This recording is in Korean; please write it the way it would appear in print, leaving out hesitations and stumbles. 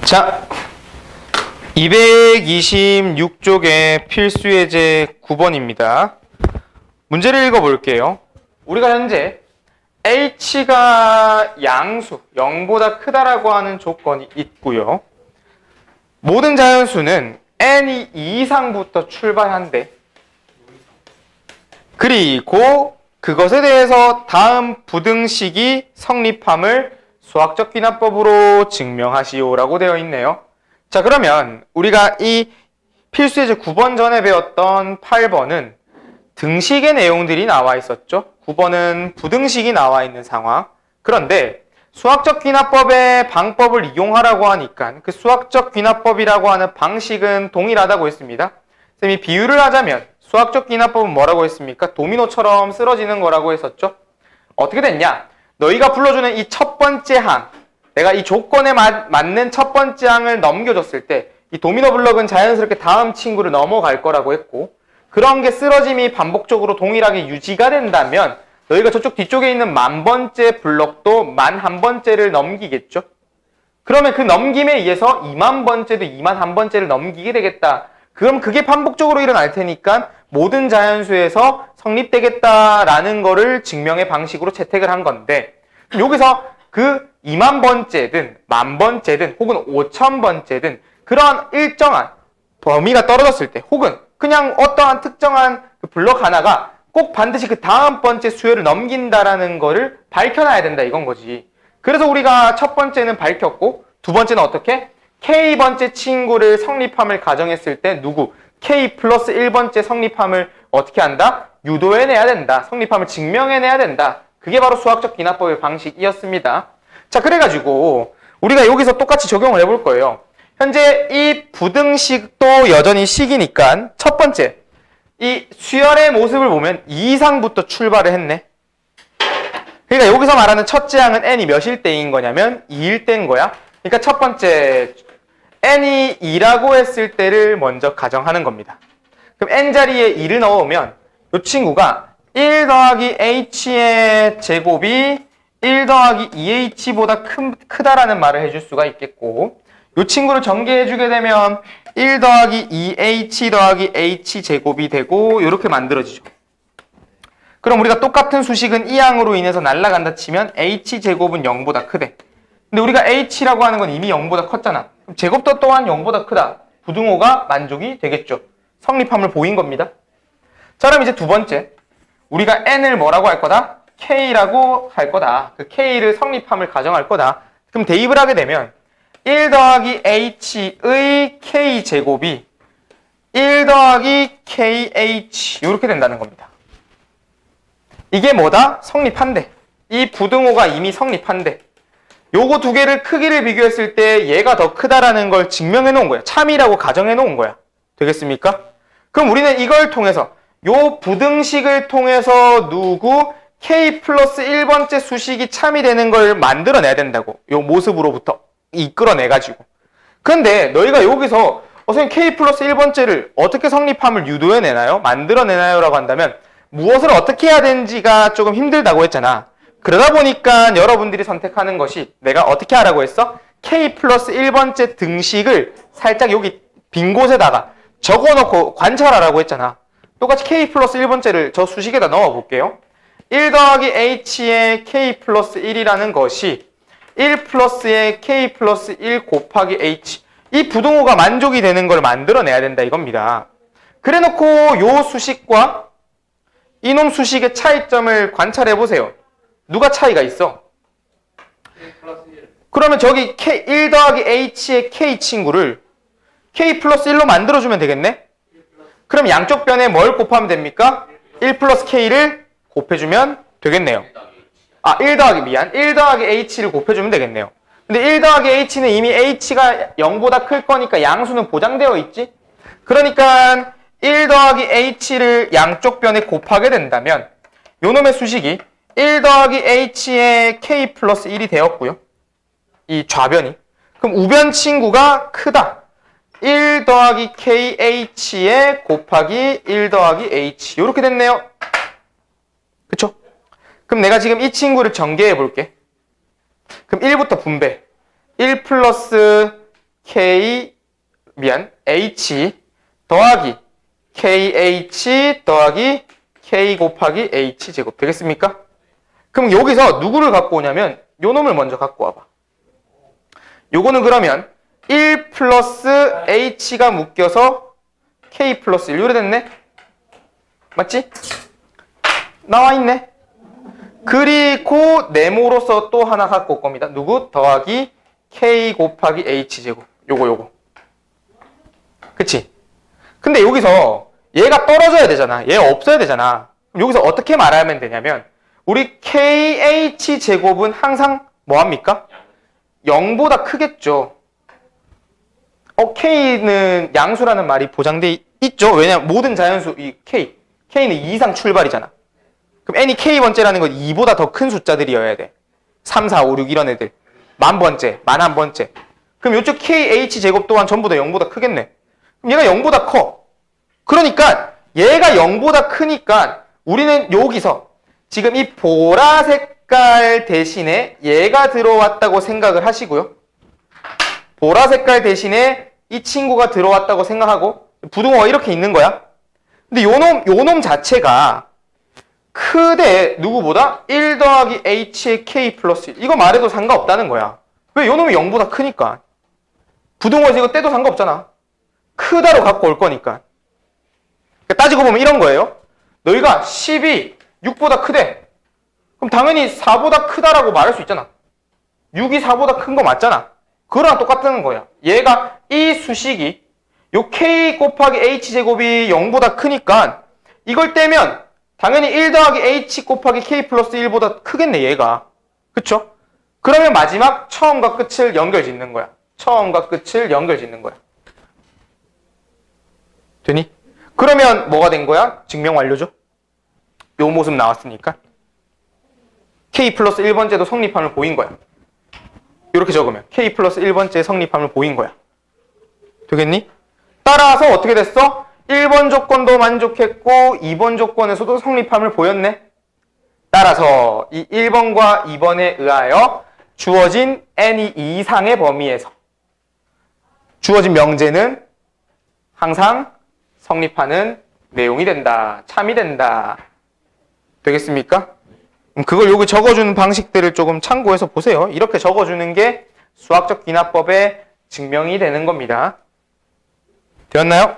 자, 226쪽의 필수예제 9번입니다. 문제를 읽어볼게요. 우리가 현재 h가 양수, 0보다 크다라고 하는 조건이 있고요. 모든 자연수는 n이 2 이상부터 출발한대. 그리고 그것에 대해서 다음 부등식이 성립함을 수학적 귀납법으로 증명하시오라고 되어 있네요. 자, 그러면 우리가 이 필수예제 9번 전에 배웠던 8번은 등식의 내용들이 나와 있었죠. 9번은 부등식이 나와 있는 상황. 그런데 수학적 귀납법의 방법을 이용하라고 하니까 그 수학적 귀납법이라고 하는 방식은 동일하다고 했습니다. 쌤이 비유를 하자면 수학적 귀납법은 뭐라고 했습니까? 도미노처럼 쓰러지는 거라고 했었죠. 어떻게 됐냐? 너희가 불러주는 이 첫 번째 항, 내가 이 조건에 맞는 첫 번째 항을 넘겨줬을 때 이 도미노 블럭은 자연스럽게 다음 친구를 넘어갈 거라고 했고, 그런 게 쓰러짐이 반복적으로 동일하게 유지가 된다면 너희가 저쪽 뒤쪽에 있는 10,000번째 블럭도 11,000번째를 넘기겠죠. 그러면 그 넘김에 의해서 20,000번째도 21,000번째를 넘기게 되겠다. 그럼 그게 반복적으로 일어날 테니까 모든 자연수에서 성립되겠다라는 거를 증명의 방식으로 채택을 한 건데, 여기서 그 20,000번째든 10,000번째든 혹은 5,000번째든 그러한 일정한 범위가 떨어졌을 때, 혹은 그냥 어떠한 특정한 그 블럭 하나가 꼭 반드시 그 다음 번째 수요를 넘긴다라는 거를 밝혀놔야 된다 이건 거지. 그래서 우리가 첫 번째는 밝혔고, 두 번째는 어떻게? K번째 친구를 성립함을 가정했을 때 누구? K 플러스 1번째 성립함을 어떻게 한다? 유도해내야 된다. 성립함을 증명해내야 된다. 그게 바로 수학적 귀납법의 방식이었습니다. 자, 그래가지고 우리가 여기서 똑같이 적용을 해볼 거예요. 현재 이 부등식도 여전히 식이니까 첫 번째, 이 수열의 모습을 보면 2 이상부터 출발을 했네. 그러니까 여기서 말하는 첫째 항은 n이 몇일 때인 거냐면 2일 때인 거야. 그러니까 첫 번째, n이 2라고 했을 때를 먼저 가정하는 겁니다. 그럼 n 자리에 2를 넣으면 이 친구가 1 더하기 h의 제곱이 1 더하기 2h보다 크다라는 말을 해줄 수가 있겠고, 이 친구를 전개해주게 되면 1 더하기 2h 더하기 h 제곱이 되고 이렇게 만들어지죠. 그럼 우리가 똑같은 수식은 이 항으로 인해서 날아간다 치면 h 제곱은 0보다 크대. 근데 우리가 h라고 하는 건 이미 0보다 컸잖아. 그럼 제곱도 또한 0보다 크다. 부등호가 만족이 되겠죠. 성립함을 보인 겁니다. 자, 그럼 이제 두 번째, 우리가 n을 뭐라고 할 거다? k라고 할 거다. 그 k를 성립함을 가정할 거다. 그럼 대입을 하게 되면 1 더하기 h의 k제곱이 1 더하기 kh 이렇게 된다는 겁니다. 이게 뭐다? 성립한대. 이 부등호가 이미 성립한대. 요거 두 개를 크기를 비교했을 때 얘가 더 크다라는 걸 증명해 놓은 거야. 참이라고 가정해 놓은 거야. 되겠습니까? 그럼 우리는 이걸 통해서 요 부등식을 통해서 누구? k 플러스 1번째 수식이 참이 되는 걸 만들어내야 된다고. 요 모습으로부터 이끌어내가지고. 근데 너희가 여기서 선생님 k 플러스 1번째를 어떻게 성립함을 유도해내나요? 만들어내나요? 라고 한다면 무엇을 어떻게 해야 되는지가 조금 힘들다고 했잖아. 그러다 보니까 여러분들이 선택하는 것이, 내가 어떻게 하라고 했어? k 플러스 1번째 등식을 살짝 여기 빈 곳에다가 적어놓고 관찰하라고 했잖아. 똑같이 k 플러스 1번째를 저 수식에다 넣어볼게요. 1 더하기 h의 k 플러스 1이라는 것이 1 플러스의 k 플러스 1 곱하기 h, 이 부등호가 만족이 되는 걸 만들어내야 된다 이겁니다. 그래놓고 요 수식과 이놈 수식의 차이점을 관찰해보세요. 누가 차이가 있어? 그러면 저기 1 더하기 h의 k 친구를 k 플러스 1로 만들어주면 되겠네? 그럼 양쪽 변에 뭘 곱하면 됩니까? 1 플러스 k를 곱해주면 되겠네요. 1 더하기 h를 곱해주면 되겠네요. 근데 1 더하기 h는 이미 h가 0보다 클 거니까 양수는 보장되어 있지? 그러니까 1 더하기 h를 양쪽 변에 곱하게 된다면 요놈의 수식이 1 더하기 h의 k 플러스 1이 되었고요. 이 좌변이. 그럼 우변 친구가 크다. 1 더하기 kh에 곱하기 1 더하기 h. 이렇게 됐네요. 그쵸? 그럼 내가 지금 이 친구를 전개해 볼게. 그럼 1부터 분배. 1 플러스 H 더하기 KH 더하기 K 곱하기 H 제곱 되겠습니까? 그럼 여기서 누구를 갖고 오냐면 요 놈을 먼저 갖고 와봐. 요거는 그러면 1 플러스 H가 묶여서 K 플러스 1 요래 됐네? 맞지? 나와있네. 그리고 네모로서 또 하나 갖고 올 겁니다. 누구? 더하기 K 곱하기 H제곱. 요거. 그치? 근데 여기서 얘가 떨어져야 되잖아. 얘가 없어야 되잖아. 그럼 여기서 어떻게 말하면 되냐면 우리 KH제곱은 항상 뭐합니까? 0보다 크겠죠. K는 양수라는 말이 보장돼 있죠. 왜냐면 모든 자연수 이 K는 2 이상 출발이잖아. 그럼 n이 K번째라는 건 2보다 더 큰 숫자들이어야 돼. 3, 4, 5, 6 이런 애들. 10,000번째, 11,000번째. 그럼 이쪽 KH제곱 또한 전부 다 0보다 크겠네. 그럼 얘가 0보다 커. 그러니까 얘가 0보다 크니까 우리는 여기서 지금 이 보라 색깔 대신에 얘가 들어왔다고 생각을 하시고요. 보라 색깔 대신에 이 친구가 들어왔다고 생각하고 부등호가 이렇게 있는 거야. 근데 요놈 자체가 크대 누구보다? 1 더하기 H의 K 플러스 1. 이거 말해도 상관없다는 거야. 왜? 요놈이 0보다 크니까. 부등호 이거 떼도 상관없잖아. 크다로 갖고 올 거니까. 그러니까 따지고 보면 이런 거예요. 너희가 10이 6보다 크대. 그럼 당연히 4보다 크다라고 말할 수 있잖아. 6이 4보다 큰 거 맞잖아. 그거랑 똑같은 거야. 얘가 이 수식이 요 K 곱하기 H제곱이 0보다 크니까 이걸 떼면 당연히 1 더하기 H 곱하기 K 플러스 1보다 크겠네 얘가. 그쵸? 그러면 마지막 처음과 끝을 연결 짓는 거야. 처음과 끝을 연결 짓는 거야. 되니? 그러면 뭐가 된 거야? 증명 완료죠? 요 모습 나왔으니까 K 플러스 1번째도 성립함을 보인 거야. 이렇게 적으면 K 플러스 1번째 성립함을 보인 거야. 되겠니? 따라서 어떻게 됐어? 1번 조건도 만족했고 2번 조건에서도 성립함을 보였네. 따라서 이 1번과 2번에 의하여 주어진 n이 이상의 범위에서 주어진 명제는 항상 성립하는 내용이 된다. 참이 된다. 되겠습니까? 그걸 여기 적어주는 방식들을 조금 참고해서 보세요. 이렇게 적어주는 게 수학적 귀납법의 증명이 되는 겁니다. 되었나요?